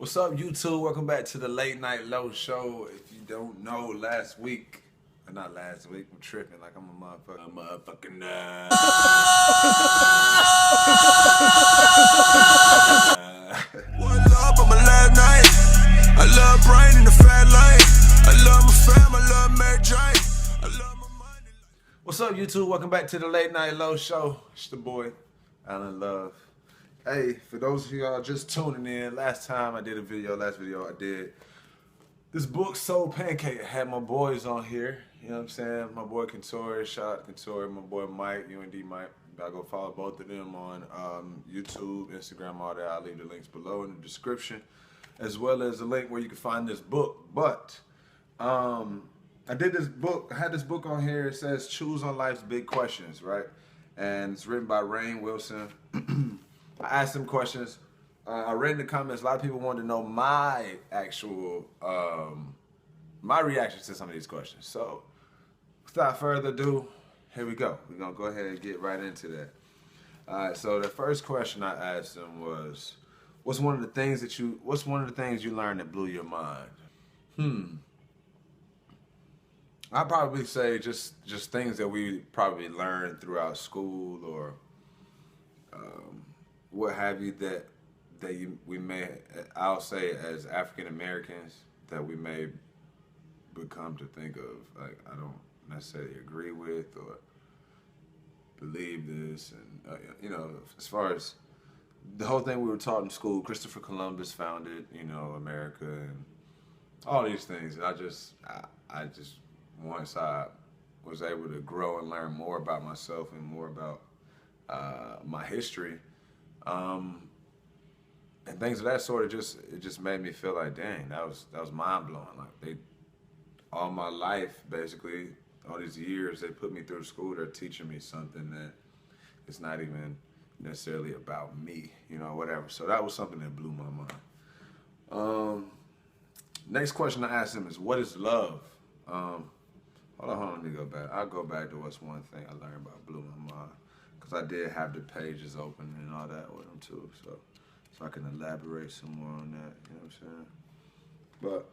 What's up, YouTube? Welcome back to the Late Night Low Show. If you don't know, last week, or not last week, I'm tripping like I'm a motherfucking One love on my last night. I love Brian in the fat lane. I love my fam, I love Mary Jane. I love my money. What's up, YouTube? Welcome back to the Late Night Low Show. It's the boy, Alan Love. Hey, for those of y'all just tuning in, last video I did this book, Soul Pancake. I had my boys on here, you know what I'm saying? My boy Kentori, shout out to Kentori, my boy Mike, UND Mike. Y'all go follow both of them on YouTube, Instagram, all that. I'll leave the links below in the description, as well as the link where you can find this book. But I had this book on here. It says Choose on Life's Big Questions, right? And it's written by Rainn Wilson. I asked them questions. I read in the comments, a lot of people wanted to know my actual, my reaction to some of these questions. So, without further ado, here we go. We're going to go ahead and get right into that. All right, so the first question I asked them was, what's one of the things you learned that blew your mind? I'd probably say just things that we probably learned throughout school or what have you we may, I'll say as African Americans, that we may become to think of, like, I don't necessarily agree with or believe this, and you know, as far as the whole thing we were taught in school, Christopher Columbus founded, you know, America and all these things. And I just once I was able to grow and learn more about myself and more about my history, and things of that sort, it just made me feel like, dang, that was mind blowing. Like, all my life, basically, all these years, they put me through school. They're teaching me something that it's not even necessarily about me, you know, whatever. So that was something that blew my mind. Next question I asked him is, what is love? Hold on, let me go back. I'll go back to what's one thing I learned about blew my mind, because I did have the pages open and all that with them too, so I can elaborate some more on that, you know what I'm saying? But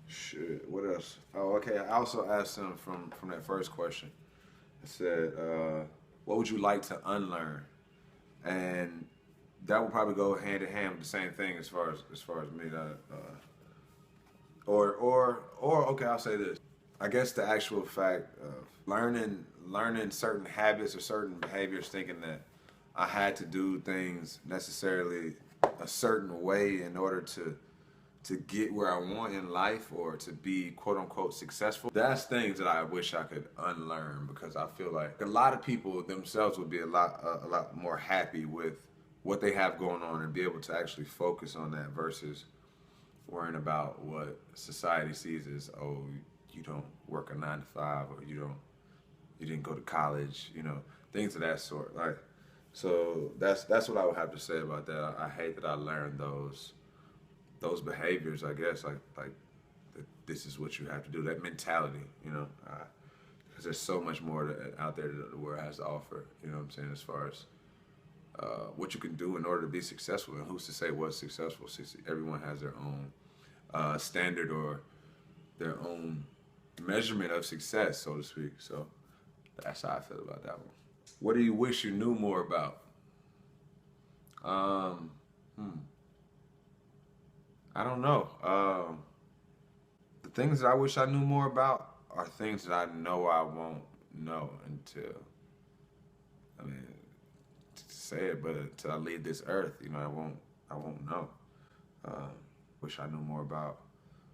shit, what else? Oh, okay. I also asked him from that first question. I said, what would you like to unlearn? And that would probably go hand in hand with the same thing as far as me. Okay, I'll say this. I guess the actual fact of learning certain habits or certain behaviors, thinking that I had to do things necessarily a certain way in order to get where I want in life or to be quote unquote successful. That's things that I wish I could unlearn, because I feel like a lot of people themselves would be a lot more happy with what they have going on and be able to actually focus on that versus worrying about what society sees as, oh, you don't work a 9 to 5, or you didn't go to college, you know, things of that sort. Like, so that's what I would have to say about that. I hate that I learned those behaviors, I guess, like this is what you have to do, that mentality, you know, because there's so much more out there that the world has to offer, you know what I'm saying, as far as what you can do in order to be successful. And who's to say what's successful? Everyone has their own standard or their own measurement of success, so to speak. So that's how I feel about that one. What do you wish you knew more about? I don't know. The things that I wish I knew more about are things that I know I won't know until, I mean, to say it, but until I leave this earth, you know, I won't know. Wish I knew more about,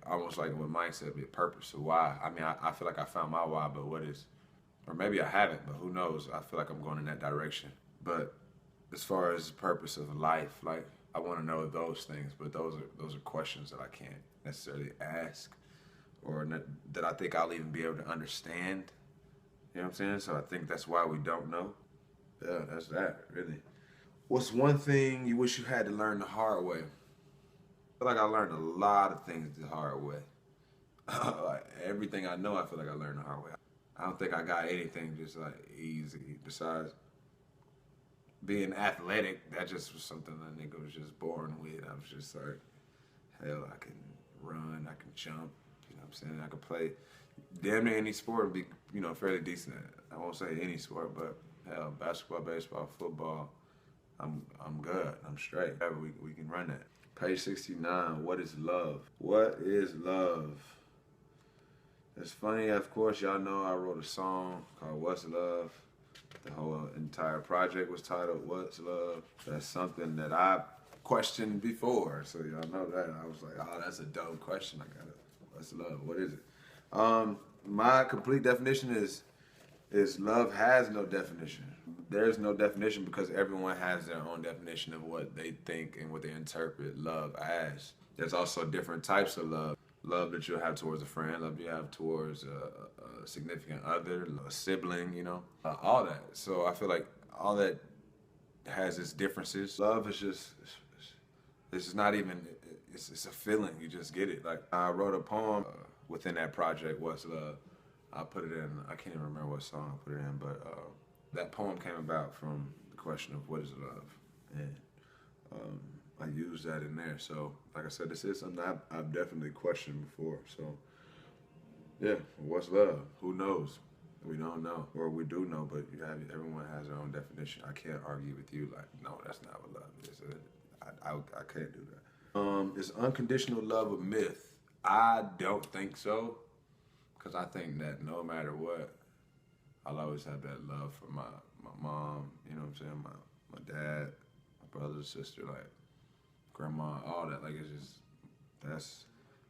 almost like what Mike said, be a purpose. So why? I mean, I feel like I found my why, but what is, or maybe I haven't, but who knows? I feel like I'm going in that direction. But as far as the purpose of life, like, I want to know those things, but those are questions that I can't necessarily ask, or that I think I'll even be able to understand. You know what I'm saying? So I think that's why we don't know. Yeah, that's that, really. What's one thing you wish you had to learn the hard way? I feel like I learned a lot of things the hard way. Like, everything I know, I feel like I learned the hard way. I don't think I got anything just like easy, besides being athletic, that just was something that nigga was just born with. I was just like, hell, I can run, I can jump, you know what I'm saying? I can play damn near any sport and be, you know, fairly decent at it. I won't say any sport, but hell, basketball, baseball, football, I'm good, I'm straight. We can run that. Page 69, what is love? What is love? It's funny, of course, y'all know I wrote a song called What's Love? The whole entire project was titled What's Love? That's something that I questioned before, so y'all know that. I was like, oh, that's a dope question. I got it. What's love? What is it? My complete definition is love has no definition. There's no definition because everyone has their own definition of what they think and what they interpret love as. There's also different types of love. Love that you'll have towards a friend, love you have towards a significant other, a sibling, you know, all that. So I feel like all that has its differences. Love is just, it's not even, it's a feeling, you just get it. Like I wrote a poem within that project, What's Love? I put it in, I can't even remember what song I put it in, but that poem came about from the question of what is love? And I used that in there. So, like I said, this is something I've definitely questioned before. So, yeah, what's love? Who knows? We don't know, or we do know, but everyone has their own definition. I can't argue with you like, no, that's not what love is. I can't do that. Is unconditional love a myth? I don't think so, because I think that no matter what, I'll always have that love for my mom, you know what I'm saying, my dad, my brother, sister, like, grandma, all that. Like, it's just,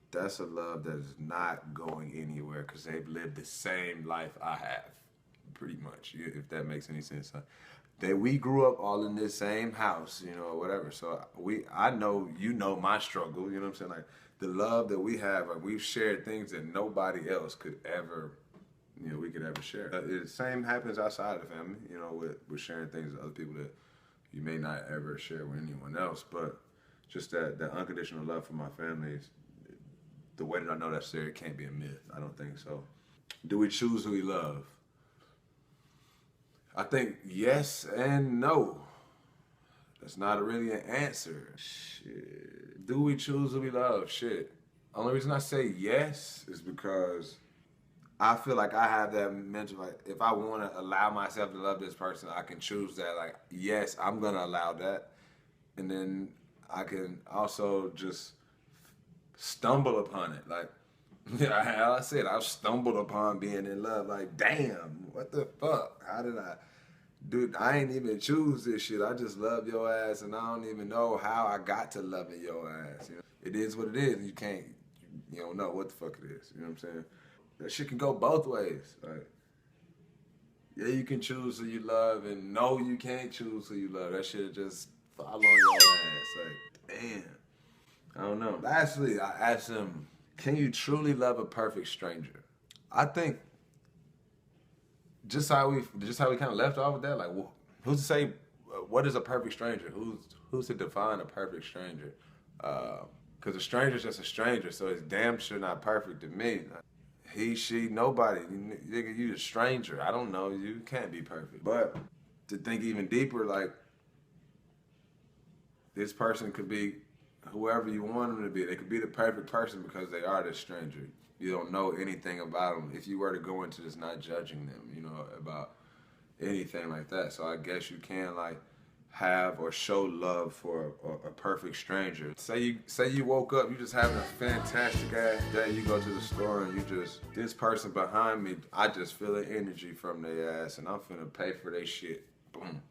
that's a love that is not going anywhere because they've lived the same life I have, pretty much, if that makes any sense. We grew up all in this same house, you know, or whatever. So I know, you know my struggle, you know what I'm saying? Like, the love that we have, like, we've shared things that nobody else could ever, you know, we could ever share. The same happens outside of the family, you know, with sharing things with other people that you may not ever share with anyone else, but just that unconditional love for my family, the way that I know that's there, it can't be a myth. I don't think so. Do we choose who we love? I think yes and no. That's not really an answer. Shit. Do we choose who we love? Shit. Only reason I say yes is because I feel like I have that mental, like, if I want to allow myself to love this person, I can choose that. Like, yes, I'm going to allow that. And then I can also just stumble upon it. Like, how I said, I've stumbled upon being in love. Like, damn, what the fuck? How did I? Dude, I ain't even choose this shit. I just love your ass, and I don't even know how I got to loving your ass. You know? It is what it is. You don't know what the fuck it is. You know what I'm saying? That shit can go both ways. Like, yeah, you can choose who you love, and no, you can't choose who you love. That shit just fall on your ass. Like, damn. I don't know. Lastly, I asked him, can you truly love a perfect stranger? I think just how we kind of left off with that, like, who's to say what is a perfect stranger? Who's to define a perfect stranger? Because a stranger's just a stranger, so it's damn sure not perfect to me. He, she, nobody. Nigga, you a stranger. I don't know. You can't be perfect. But to think even deeper, like, this person could be whoever you want them to be. They could be the perfect person because they are this stranger. You don't know anything about them. If you were to go into this not judging them, you know, about anything like that. So I guess you can, like, have or show love for a perfect stranger. Say you woke up, you just having a fantastic ass day, you go to the store and you just, this person behind me, I just feel the energy from their ass and I'm finna pay for their shit. Boom.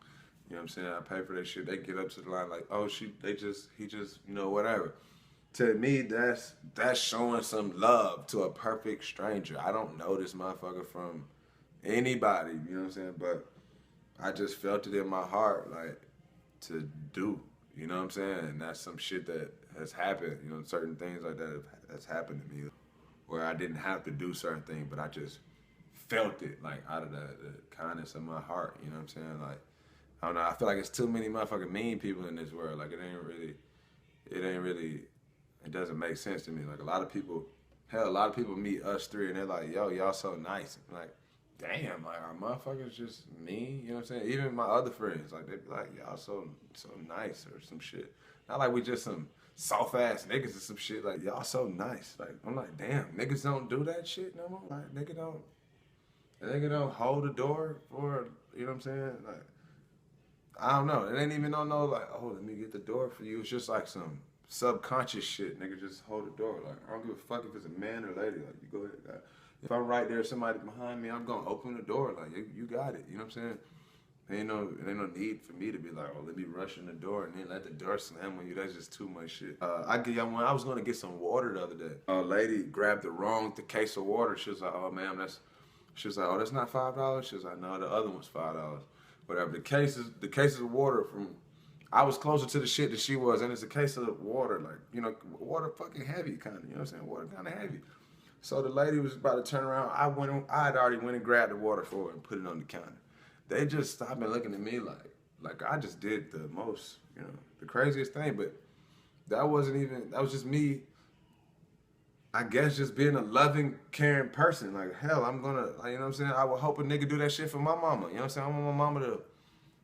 You know what I'm saying? I pay for their shit. They get up to the line like, oh, he just, you know, whatever. To me, that's showing some love to a perfect stranger. I don't know this motherfucker from anybody, you know what I'm saying? But I just felt it in my heart, like, to do, you know what I'm saying? And that's some shit that has happened, you know, certain things like that that's happened to me where I didn't have to do certain things, but I just felt it, like, out of the kindness of my heart, you know what I'm saying? Like, I don't know, I feel like it's too many motherfucking mean people in this world. Like, it doesn't make sense to me. Like, a lot of people meet us three and they're like, yo, y'all so nice. I'm like, damn, like, are motherfuckers just mean? You know what I'm saying? Even my other friends, like, they be like, y'all so nice or some shit. Not like we just some soft ass niggas or some shit. Like, y'all so nice. Like, I'm like, damn, niggas don't do that shit no more. Like, nigga don't hold the door for, you know what I'm saying? Like, I don't know. It ain't even no like, oh, let me get the door for you. It's just like some subconscious shit. Nigga, just hold the door. Like, I don't give a fuck if it's a man or lady. Like, you go ahead. Like, if I'm right there, somebody behind me, I'm gonna open the door. Like, you got it. You know what I'm saying? It ain't no need for me to be like, oh, let me rush in the door and then let the door slam on you. That's just too much shit. I give y'all one. I was gonna get some water the other day. A lady grabbed the case of water. She was like, oh, ma'am, she was like, oh, that's not $5? She was like, no, the other one's $5. Whatever. The cases of water from, I was closer to the shit than she was, and it's a case of water, like, you know, water fucking heavy kind of, you know what I'm saying? Water kind of heavy. So the lady was about to turn around. I had already went and grabbed the water for her and put it on the counter. They just stopped and looking at me like I just did the most, you know, the craziest thing. But that was just me, I guess, just being a loving, caring person. Like, hell, I'm gonna, like, you know what I'm saying? I would hope a nigga do that shit for my mama. You know what I'm saying? I want my mama to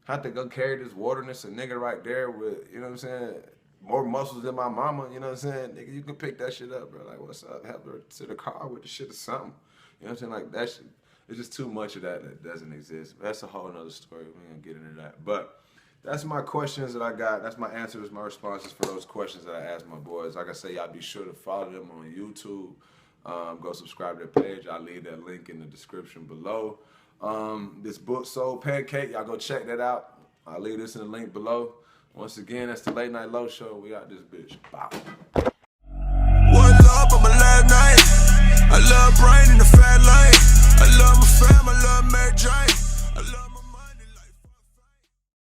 have to go carry this water, and it's a nigga right there with, you know what I'm saying, more muscles than my mama, you know what I'm saying? Nigga, you can pick that shit up, bro. Like, what's up? Help her to the car with the shit or something. You know what I'm saying? Like, that shit, it's just too much of that doesn't exist. That's a whole nother story. We're gonna get into that. But that's my questions that I got. That's my answers, my responses for those questions that I asked my boys. Like I say, y'all be sure to follow them on YouTube. Go subscribe to their page. I'll leave that link in the description below. This book sold Pancake. Y'all go check that out. I'll leave this in the link below. Once again, that's the Late Night Low Show. We out this bitch. Bow. One love on my last night. I love brain in the fat lane. I love my fam. I love Mary Jane. I love